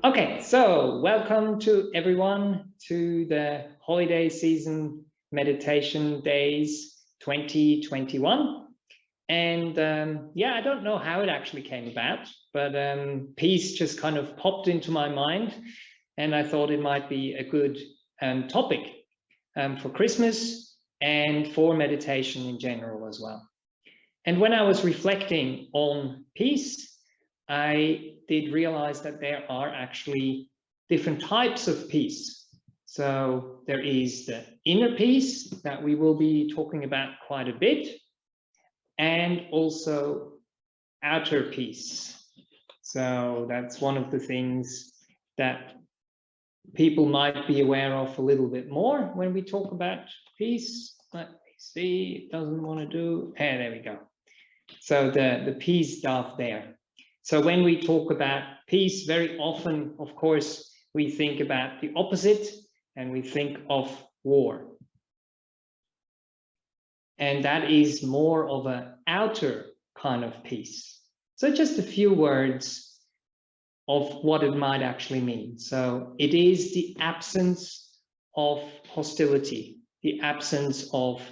Okay, so welcome to everyone to the holiday season meditation days 2021. And yeah, I don't know how it actually came about, but peace just kind of popped into my mind, and I thought it might be a good topic for Christmas and for meditation in general as well. And when I was reflecting on peace, I did realize that there are actually different types of peace. So there is the inner peace that we will be talking about quite a bit, and also outer peace. So that's one of the things that people might be aware of a little bit more when we talk about peace. Let me see, it doesn't want to do, there we go. So the peace stuff there. So when we talk about peace, very often, of course, we think about the opposite, and we think of war. And that is more of an outer kind of peace. So just a few words of what it might actually mean. So it is the absence of hostility, the absence of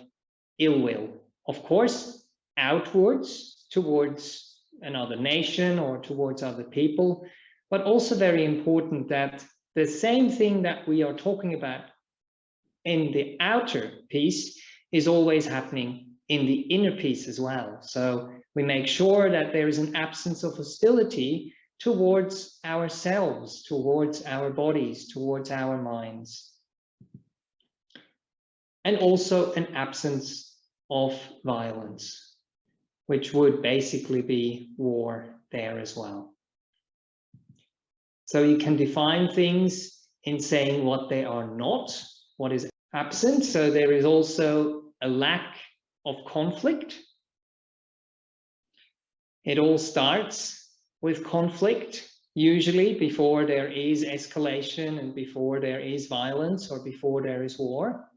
ill will. Of course, outwards towards another nation or towards other people, but also very important that the same thing that we are talking about in the outer peace is always happening in the inner peace as well. So we make sure that there is an absence of hostility towards ourselves, towards our bodies, towards our minds, and also an absence of violence, which would basically be war there as well. So you can define things in saying what they are not, what is absent. So there is also a lack of conflict. It all starts with conflict, usually before there is escalation and before there is violence or before there is war.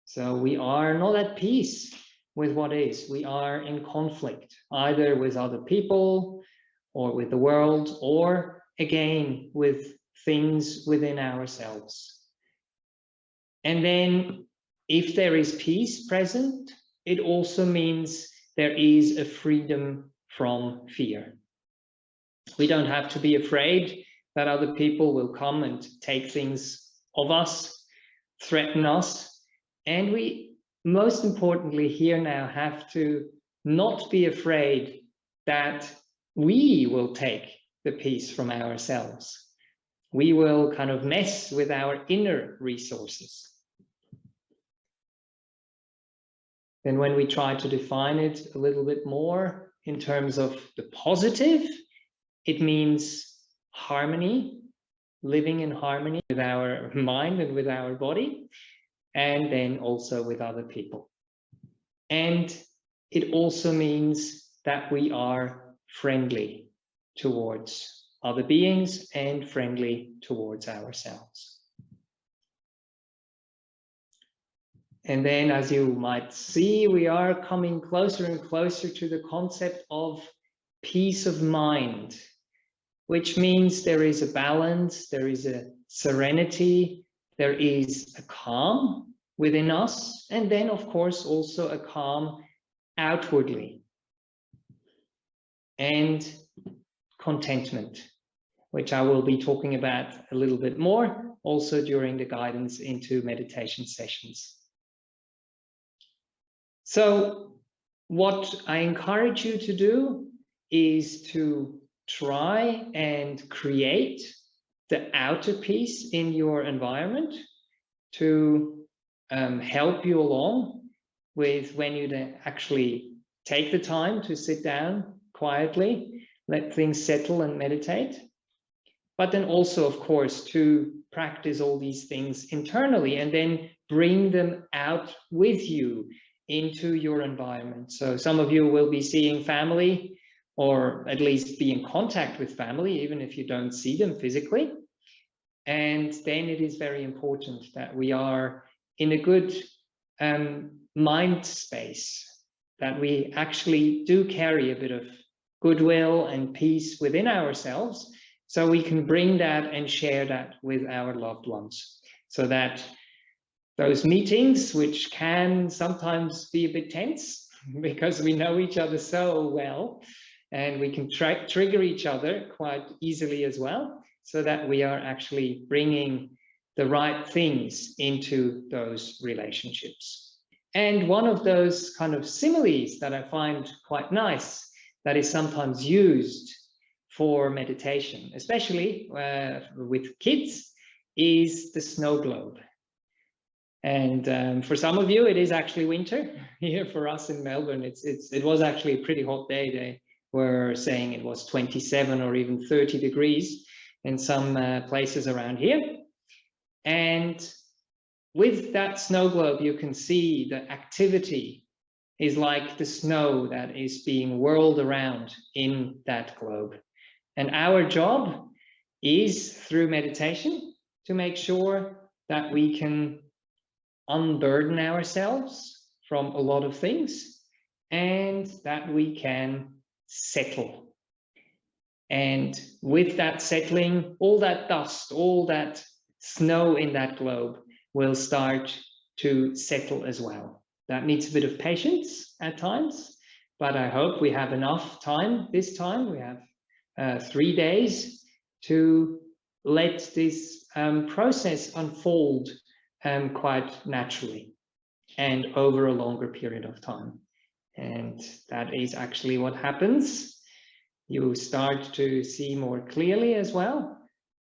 So we are not at peace with what is. We are in conflict, either with other people or with the world, or again with things within ourselves. And then if there is peace present, it also means there is a freedom from fear. We don't have to be afraid that other people will come and take things of us, threaten us. And we, most importantly here now, have to not be afraid that we will take the peace from ourselves. We will kind of mess with our inner resources. Then when we try to define it a little bit more in terms of the positive, it means harmony, living in harmony with our mind and with our body, and then also with other people. And it also means that we are friendly towards other beings and friendly towards ourselves. And then, as you might see, we are coming closer and closer to the concept of peace of mind, which means there is a balance, there is a serenity, there is a calm within us, and then, of course, also a calm outwardly, and contentment, which I will be talking about a little bit more also during the guidance into meditation sessions. So what I encourage you to do is to try and create the outer peace in your environment to help you along with when you actually take the time to sit down quietly, let things settle and meditate. But then also, of course, to practice all these things internally and then bring them out with you into your environment. So some of you will be seeing family, or at least be in contact with family, even if you don't see them physically. And then it is very important that we are in a good mind space, that we actually do carry a bit of goodwill and peace within ourselves, so we can bring that and share that with our loved ones, so that those meetings, which can sometimes be a bit tense because we know each other so well, and we can trigger each other quite easily as well, so that we are actually bringing the right things into those relationships. And one of those kind of similes that I find quite nice, that is sometimes used for meditation, especially with kids, is the snow globe. And for some of you, it is actually winter. Here for us in Melbourne, it was actually a pretty hot day. They were saying it was 27 or even 30 degrees in some places around here. And with that snow globe, you can see the activity is like the snow that is being whirled around in that globe. And our job is, through meditation, to make sure that we can unburden ourselves from a lot of things, and that we can settle. And with that settling, all that dust, all that snow in that globe will start to settle as well. That needs a bit of patience at times, but I hope we have enough time this time. We have 3 days to let this process unfold quite naturally and over a longer period of time. And that is actually what happens. You start to see more clearly as well.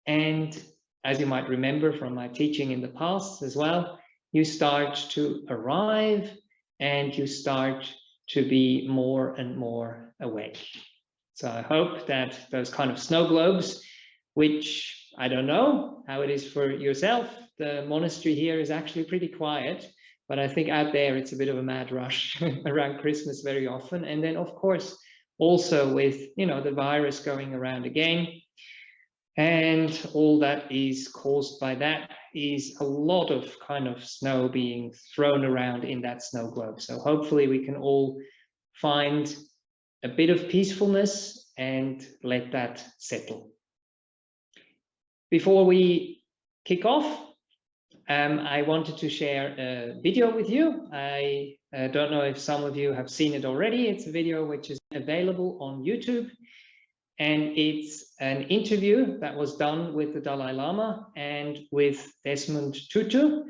And as you might remember from my teaching in the past as well, you start to arrive and you start to be more and more awake. So I hope that those kind of snow globes, which I don't know how it is for yourself, the monastery here is actually pretty quiet, but I think out there it's a bit of a mad rush around Christmas very often. And then of course, also with, the virus going around again, and all that is caused by that is a lot of kind of snow being thrown around in that snow globe. So hopefully we can all find a bit of peacefulness and let that settle. Before we kick off, I wanted to share a video with you. I don't know if some of you have seen it already. It's a video which is available on YouTube, and it's an interview that was done with the Dalai Lama and with Desmond Tutu.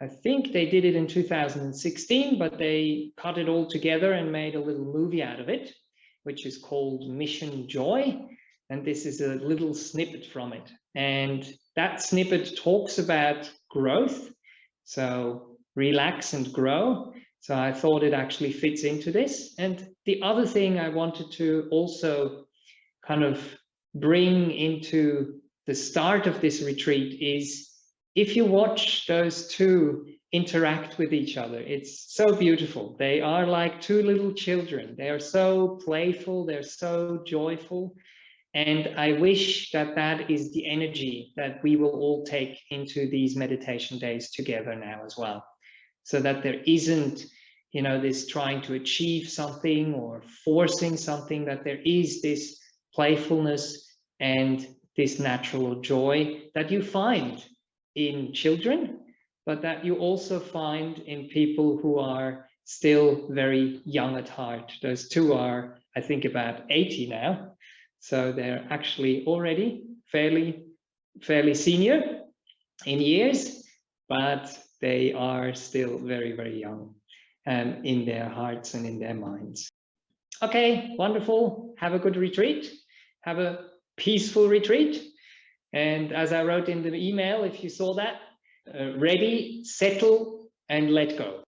I think they did it in 2016, but they cut it all together and made a little movie out of it, which is called Mission Joy. And this is a little snippet from it. And that snippet talks about growth. So relax and grow. So I thought it actually fits into this. And the other thing I wanted to also kind of bring into the start of this retreat is, if you watch those two interact with each other, it's so beautiful. They are like two little children. They are so playful. They're so joyful. And I wish that that is the energy that we will all take into these meditation days together now as well. So that there isn't, this trying to achieve something or forcing something, that there is this playfulness and this natural joy that you find in children, but that you also find in people who are still very young at heart. Those two are, I think, about 80 now. So they're actually already fairly senior in years, but they are still very, very young in their hearts and in their minds. Okay, wonderful. Have a good retreat. Have a peaceful retreat. And as I wrote in the email, if you saw that, ready, settle, and let go.